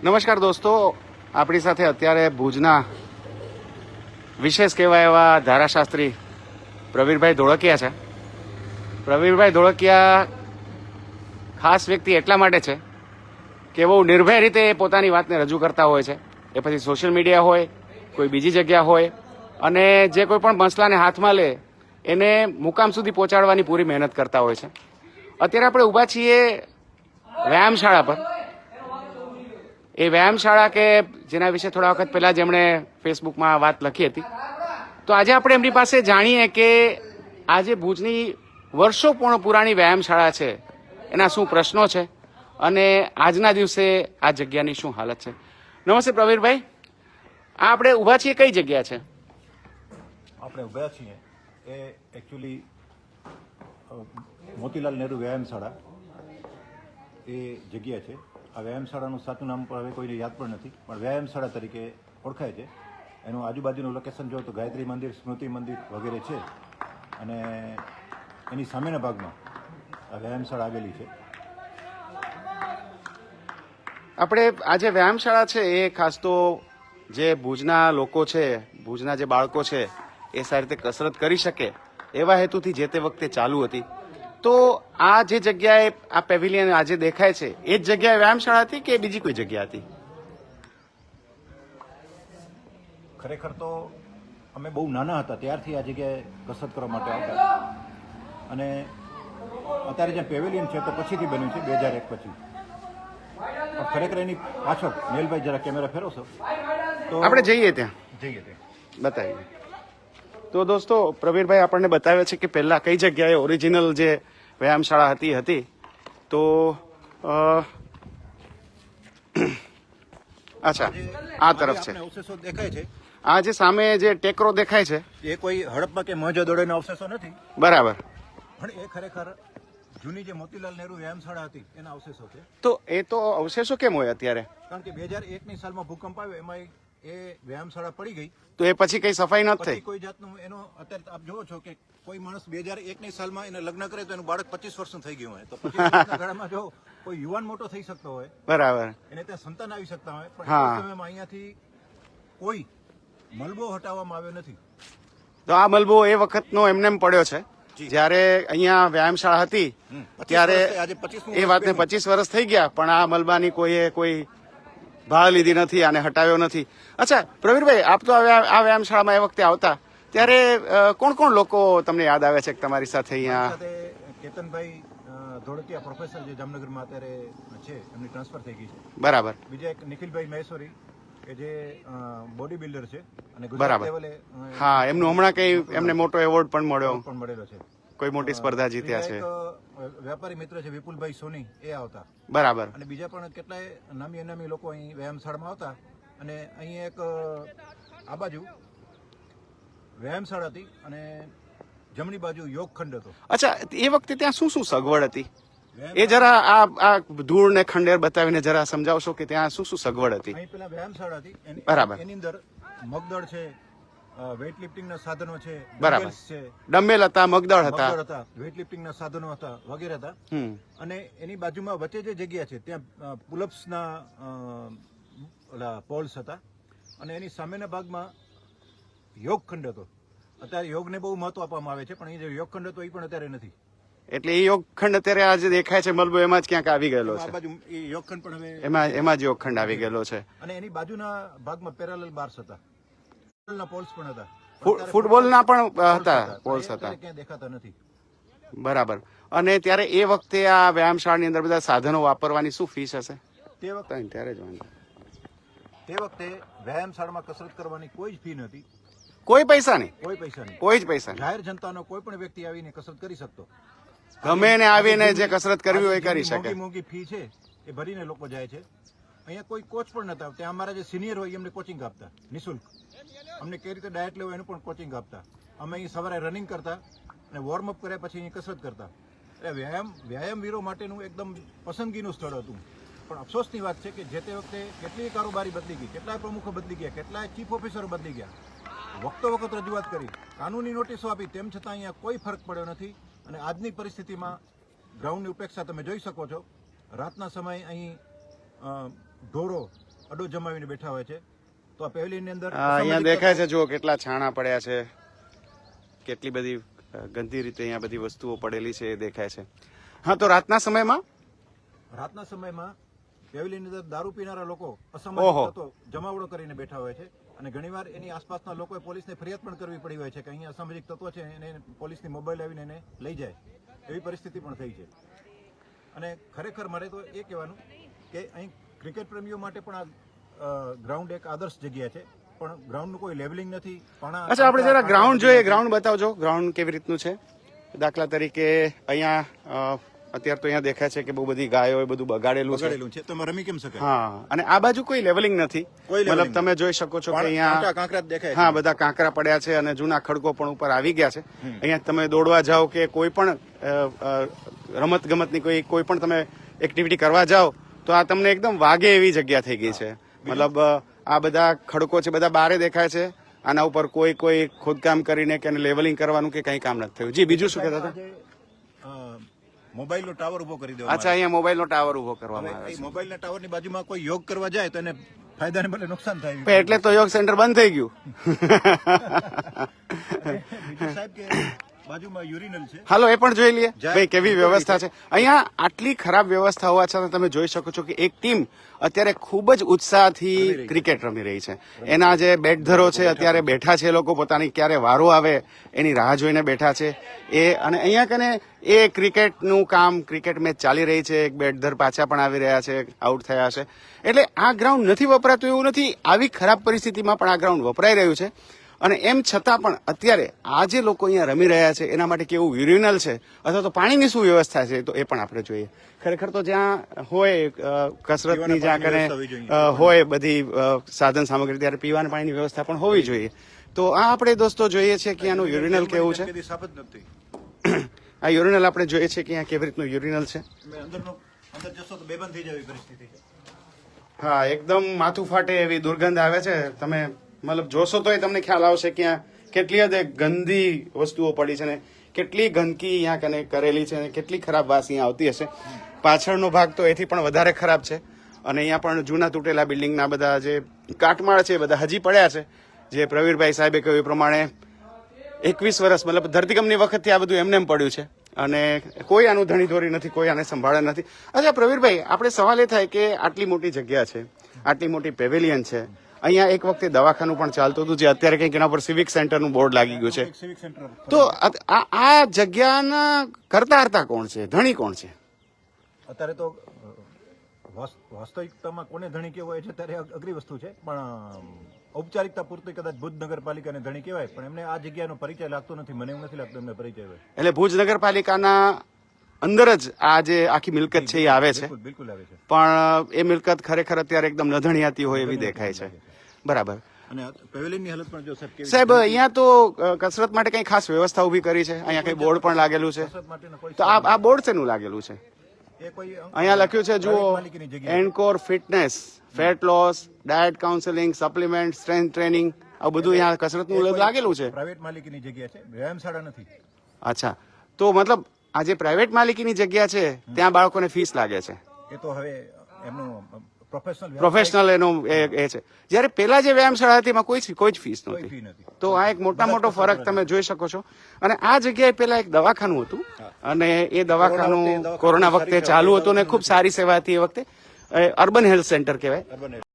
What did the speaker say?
નમસ્કાર દોસ્તો, આપણી સાથે અત્યારે ભુજના વિશેષ કહેવાય એવા ધારાશાસ્ત્રી પ્રવીરભાઈ ધોળકિયા છે. પ્રવીરભાઈ ધોળકિયા ખાસ વ્યક્તિ એટલા માટે છે કે બહુ નિર્ભય રીતે પોતાની વાતને રજૂ કરતા હોય છે. એ પછી સોશિયલ મીડિયા હોય, કોઈ બીજી જગ્યા હોય, અને જે કોઈ પણ મસલાને હાથમાં લે એને મુકામ સુધી પહોંચાડવાની પૂરી મહેનત કરતા હોય છે. અત્યારે આપણે ઊભા છીએ વ્યાયામશાળા પર. એ વ્યાયામશાળા કે જેના વિશે થોડા વખત પહેલા જેમણે ફેસબુકમાં વાત લખી હતી, તો આજે આપણે એમની પાસે જાણીએ કે આજે ભુજની વર્ષો પુરાણી વ્યાયામશાળા છે એના શું પ્રશ્નો છે અને આજના દિવસે આ જગ્યાની શું હાલત છે. નમસ્તે પ્રવીરભાઈ, આ આપણે ઊભા છીએ કઈ જગ્યા છે? આપણે ઊભા છીએ એ એકચ્યુઅલી મોતીલાલ નહેરુ વ્યાયામશાળા એ જગ્યા છે. આ વ્યાયામશાળાનું સાચું નામ પણ હવે કોઈને યાદ પણ નથી, પણ વ્યાયામશાળા તરીકે ઓળખાય છે. એનું આજુબાજુનું લોકેશન જો તો ગાયત્રી મંદિર, સ્મૃતિ મંદિર વગેરે છે, અને એની સામેના ભાગમાં આ વ્યાયામશાળા આવેલી છે. આપણે આજે વ્યાયામશાળા છે એ ખાસ તો જે ભુજના લોકો છે, ભુજના જે બાળકો છે એ સારી રીતે કસરત કરી શકે એવા હેતુથી જે તે વખતે ચાલુ હતી. તો આ જે જગ્યાએ આ પેવિલિયન આજે દેખાય છે એ જ જગ્યાએ વ્યાયામશાળા હતી કે બીજી કોઈ જગ્યા હતી? ખરેખર તો અમે બહુ નાના હતા ત્યારથી આ જગ્યાએ કસરત કરવા માટે આવતા, અને અત્યારે જે પેવેલિયન છે તો પછીથી બન્યું છે 2001 પછી. પણ ખરેખર એની પાછળ નેલભાઈ જરા કેમેરા ફેરવશો તો આપણે જઈએ ત્યાં બતાવીએ. તો દોસ્તો, પ્રવીરભાઈ આપણને બતાવે છે કે પહેલા કઈ જગ્યાએ ઓરિજિનલ જે વ્યાયામશાળા હતી. તો અચ્છા, આ તરફ છે. અવશેષો દેખાય છે. આ જે સામે જે ટેકરો દેખાય છે એ કોઈ હડપ્પા કે મોહેંજો-દડોના અવશેષો નથી. બરાબર. પણ એ ખરેખર જૂની જે મોતીલાલ નહેરુ વ્યાયામશાળા હતી એના અવશેષો છે. તો એ તો અવશેષો કેમ હોય અત્યારે? કારણ કે 2001ની સાલમાં ભૂકંપ આવ્યો, એમાં એ વ્યાયામશાળા પડી ગઈ. તો એ પછી કઈ સફાઈ નથી થઈ? કોઈ જાતનું એનો અત્યારે આપ જોવો છો કે કોઈ માણસ 2001ની સાલમાં એને લગ્ન કરે તો એનું બાળક 25 વર્ષનું થઈ ગયું હોય, તો 25 વર્ષના ગાળામાં જો કોઈ યુવાન મોટો થઈ શકતો હોય, બરાબર, એને ત્યાં સંતાન આવી શકતા હોય, પણ હા. એ સમયમાં અહીંયાથી કોઈ મલબો હટાવવામાં આવ્યો નથી. તો આ મલબો એ વખતનો એમનેમ પડ્યો છે જયારે અહીંયા વ્યાયામશાળા હતી ત્યારે. એ વાતને 25 વર્ષ થઈ ગયા, પણ આ મલબાની કોઈ ભાળ લીધી નથી, આને હટાવ્યો નથી. અચ્છા પ્રવીરભાઈ, આપ તો આ વ્યાયામશાળામાં એ વખતે આવતા ત્યારે કોણ કોણ લોકો તમને યાદ આવે છે તમારી સાથે અહીંયા? કેતનભાઈ ધોળકિયા પ્રોફેસર જે જામનગરમાં અત્યારે છે, એમની ટ્રાન્સફર થઈ ગઈ છે. બરાબર. બીજા એક નિખિલભાઈ મહેશ્વરી કે જે બોડી બિલ્ડર છે અને બરાબર. હા, એમનું હમણાં કઈ એમને મોટો એવોર્ડ પણ મળેલો છે, કોઈ મોટી સ્પર્ધા જીત્યા છે. વેપારી મિત્ર છે વિપુલભાઈ સોની, એ આવતા. બરાબર. અને બીજા પણ કેટલાય નામી અનામી લોકો અહીં વ્યાયામશાળામાં આવતા. અને અહીં એક આ બાજુ વ્યાયામશાળા હતી અને જમણી બાજુ યોગખંડ હતો. અચ્છા, એ વખતે ત્યાં શું શું સગવડ હતી એ જરા આ ધૂળ ને ખંડેર બતાવીને જરા સમજાવશો કે ત્યાં શું શું સગવડ હતી? અહીં પેલા વ્યાયામશાળા હતી, બરાબર. એની અંદર મગદળ છે, વેઇટ લિફ્ટિંગના સાધનો છે, બરાબર છે, ડમ્બેલ હતા, મગદળ હતા, વેઇટ લિફ્ટિંગના સાધનો હતા વગેરે હતા. અને એની બાજુમાં વચ્ચે જે જગ્યા છે ત્યાં પુલઅપ્સના પોલ્સ હતા, અને એની સામેના ભાગમાં યોગખંડ હતો. અત્યારે યોગને બહુ મહત્વ આપવામાં આવે છે, પણ એ જે યોગખંડ હતો એ પણ અત્યારે નથી. એટલે એ યોગખંડ અત્યારે આજે દેખાય છે મલબો એમાં જ ક્યાંક આવી ગયેલો છે. યોગખંડ પણ હવે એમાં જ યોગખંડ આવી ગયેલો છે. અને એની બાજુના ભાગમાં પેરેલલ બાર્સ હતા, પોલ્સ પણ હતા, ફૂટબોલના પણ હતા, પોલ્સ હતા, ક્યાંય દેખાતા નથી. બરાબર. અને ત્યારે એ વખતે આ વ્યાયામશાળાની અંદર બધા સાધનો વાપરવાની શું ફીસ હશે? તે વખતે વ્યાયામશાળામાં કસરત કરવાની કોઈ જ ફી નથી. કોઈ પૈસા નહીં, કોઈ જ પૈસા નહીં. જાહેર જનતાનો કોઈ પણ વ્યક્તિ આવીને કસરત કરી શકતો, ગમે એને આવીને જે કસરત કરવી હોય એ કરી શકે. મોંઘી ફી છે એ ભરીને લોકો જાય છે. અહીંયા કોઈ કોચ પણ નતા, ત્યાં અમારા જે સિનિયર હોય એમને કોચિંગ આપતા નિઃશુલ્ક. અમને કઈ રીતે ડાયટ લેવું એનું પણ કોચિંગ આપતા. અમે અહીં સવારે રનિંગ કરતા અને વોર્મઅપ કર્યા પછી અહીં કસરત કરતા. એટલે વ્યાયામવીરો માટેનું એકદમ પસંદગીનું સ્થળ હતું. પણ અફસોસની વાત છે કે જે તે વખતે કેટલીય કારોબારી બદલી ગઈ, કેટલાય પ્રમુખો બદલી ગયા, કેટલાય ચીફ ઓફિસરો બદલી ગયા, વખતો વખત રજૂઆત કરી, કાનૂની નોટિસો આપી, તેમ છતાં અહીંયા કોઈ ફરક પડ્યો નથી. અને આજની પરિસ્થિતિમાં ગ્રાઉન્ડની ઉપેક્ષા તમે જોઈ શકો છો. રાતના સમયે અહીં ઢોરો અડો જમાવીને બેઠા હોય છે. તો આ પેવેલિયનની અંદર અહીંયા દેખાય છે જુઓ કેટલા છાણા પડ્યા છે, કેટલી બધી ગંદી રીતે અહીંયા બધી વસ્તુઓ પડેલી છે એ દેખાય છે. હા, તો રાતના સમયમાં પેવેલિયનની અંદર દારૂ પીનારા લોકો ઓહો. અસામાજિક તત્વો જમાવડો કરીને બેઠા હોય છે અને ઘણીવાર એની આસપાસના લોકોએ પોલીસને ફરિયાદ પણ કરવી પડી હોય છે કે અહીંયા અસામાજિક તત્વો છે એને પોલીસની મોબાઈલ આવીને એને લઈ જાય, એવી પરિસ્થિતિ પણ થઈ છે. અને ખરેખર મારે તો એ કહેવાનું કે અહીં ક્રિકેટ પ્રેમીઓ માટે પણ આ ગ્રાઉન્ડ એક આદર્શ જગ્યા છે, પણ ગ્રાઉન્ડનું કોઈ લેવલિંગ નથી. અચ્છા, આપણે જરા ગ્રાઉન્ડ જોઈએ. ગ્રાઉન્ડ બતાવજો, ગ્રાઉન્ડ કેવી રીતનું છે. દાખલા તરીકે અહીંયા અત્યારે તો અહીંયા દેખાય છે કે બહુ બધી ગાયો બધું બગાડેલું છે, તો રમી કેમ શકે? હા, અને આ બાજુ કોઈ લેવલિંગ નથી. મતલબ તમે જોઈ શકો છો કે અહીંયા કાંકરા દેખાય. હા, બધા કાંકરા પડ્યા છે અને જૂના ખડકો પણ ઉપર આવી ગયા છે. અહીંયા તમે દોડવા જાઓ કે કોઈ પણ રમત ગમતની કોઈ પણ તમે એક્ટિવિટી કરવા જાઓ તો આ તમને એકદમ વાગે એવી જગ્યા થઈ ગઈ છે. મતલબ આ બધા ખડકો છે બધા બારે દેખાય છે. આના ઉપર કોઈ ખોદકામ કરીને કે લેવલિંગ કરવાનું કે કઈ કામ નથી થયું. જી, બીજું શું કહેતા હતા? મોબાઈલનો ટાવર ઉભો કરી દેવામાં અચ્છા, અહીંયા મોબાઈલનો ટાવર ઉભો કરવામાં આવે આવે. છે. મોબાઈલના ટાવરની બાજુમાં કોઈ યોગ કરવા જાય તો એને ફાયદાને બદલે નુકસાન થાય. એટલે તો યોગ સેન્ટર બંધ થઈ ગયું. બીજું સાહેબ કે બાજુમાં યુરિનલ છે. હાલો, એ પણ જોઈ લઈએ ભાઈ કેવી વ્યવસ્થા છે અહીંયા. આટલી ખરાબ વ્યવસ્થા હોવા છતાં તમે જોઈ શકો છો કે એક ટીમ અત્યારે ખૂબ જ ઉત્સાહથી ક્રિકેટ રમી રહી છે. એના જે બેટધરો છે અત્યારે બેઠા છે, લોકો પોતાની ક્યારે વારો આવે એની રાહ જોઈને બેઠા છે. અને અહીંયા કને એ ક્રિકેટનું કામ, ક્રિકેટ મેચ ચાલી રહી છે. એક બેટધર પાછા પણ આવી રહ્યા છે, આઉટ થયા છે. એટલે આ ગ્રાઉન્ડ નથી વપરાતું એવું નથી. આવી ખરાબ પરિસ્થિતિમાં પણ આ ગ્રાઉન્ડ વપરાઈ રહ્યું છે. અને એમ છતાં પણ અત્યારે આ જે લોકો અહીંયા રમી રહ્યા છે એના માટે કેવું યુરિનલ છે અથવા તો પાણીની શું વ્યવસ્થા છે તો એ પણ આપણે જોઈએ. ખરેખર તો જ્યાં હોય કસરતની જ્યાં કને હોય બધી સાધન સામગ્રી ત્યારે પીવાના પાણીની વ્યવસ્થા પણ હોવી જોઈએ. તો આ આપણે દોસ્તો જોઈએ છે કે આનું યુરિનલ કેવું છે. આ યુરિનલ આપણે જોઈએ છે કે અહીંયા કેવી રીતનું યુરિનલ છે. હા, એકદમ માથું ફાટે એવી દુર્ગંધ આવે છે. તમે મતલબ જોશો તો તમને ખ્યાલ આવશે કે કેટલી હદે ગંદી વસ્તુઓ પડી છે ને કેટલી ગંદકી અહીંયા કને કરેલી છે અને કેટલી ખરાબ વાસ અહીંયા આવતી હશે. પાછળનો ભાગ તો એથી પણ વધારે ખરાબ છે. અને અહીંયા પણ જૂના તૂટેલા બિલ્ડિંગના બધા જે કાટમાળ છે બધા હજી પડ્યા છે. જે પ્રવીરભાઈ સાહેબે કહ્યું એ પ્રમાણે 21 વર્ષ મતલબ ધરતીકંપની વખતથી આ બધું એમને પડ્યું છે અને કોઈ આનું ધણીધોરી નથી, કોઈ આને સંભાળે નથી. અચ્છા પ્રવીરભાઈ, આપણે સવાલ એ થાય કે આટલી મોટી જગ્યા છે, આટલી મોટી પેવેલિયન છે, અહીંયા એક વખતે દવાખાનું પણ ચાલતું હતું જે અત્યારે કંઈક એના પર સિવિક સેન્ટરનું બોર્ડ લાગી ગયું છે. તો આ જગ્યાના કરતા હરતા કોણ છે, ધણી કોણ છે? અત્યારે તો વાસ્તવિકતામાં કોને ધણી કહેવાય છે ત્યારે અઘરી વસ્તુ છે, પણ ઔપચારિકતા પૂરતી કદાચ ભુજ નગરપાલિકાને ધણી કહેવાય, પણ એમને આ જગ્યાનો પરિચય લાગતો નથી. મને એવું નથી લાગતું એમને પરિચય હોય. એટલે ભુજ નગરપાલિકાના અંદર જ આ જે આખી મિલકત છે એ આવે છે, બિલકુલ આવે છે, પણ એ મિલકત ખરેખર અત્યારે એકદમ નધણિયાતી હોય એવી દેખાય છે. બરાબર. અને પેવેલિયનની હાલત પણ જો સાહેબ અહીંયા તો કસરત માટે કઈ ખાસ વ્યવસ્થા ઉભી કરી છે? અહીંયા કઈ બોર્ડ પણ લાગેલું છે? તો આ બોર્ડ શેનું લાગેલું છે? અહીંયા લખ્યું છે જુઓ, encore fitness, fat loss, diet counselling, supplement, strength training, આ બધું અહીંયા કસરતનું લાગેલું છે. પ્રાઇવેટ માલિકીની જગ્યા છે, વ્યાયામશાળા નથી. અચ્છા, તો મતલબ આ જે પ્રાઇવેટ માલિકીની જગ્યા છે ત્યાં બાળકોને ફીસ લાગે છે? એ તો હવે એમનું પ્રોફેશનલ એનું એ છે. જયારે પેલા જે વ્યાયામશાળા હતી એમાં કોઈ જ ફીસ નહોતી. તો આ એક મોટો ફરક તમે જોઈ શકો છો. અને આ જગ્યાએ પેલા એક દવાખાનું હતું અને એ દવાખાનું કોરોના વખતે ચાલુ હતું ને ખૂબ સારી સેવા હતી. એ વખતે અર્બન હેલ્થ સેન્ટર કહેવાય.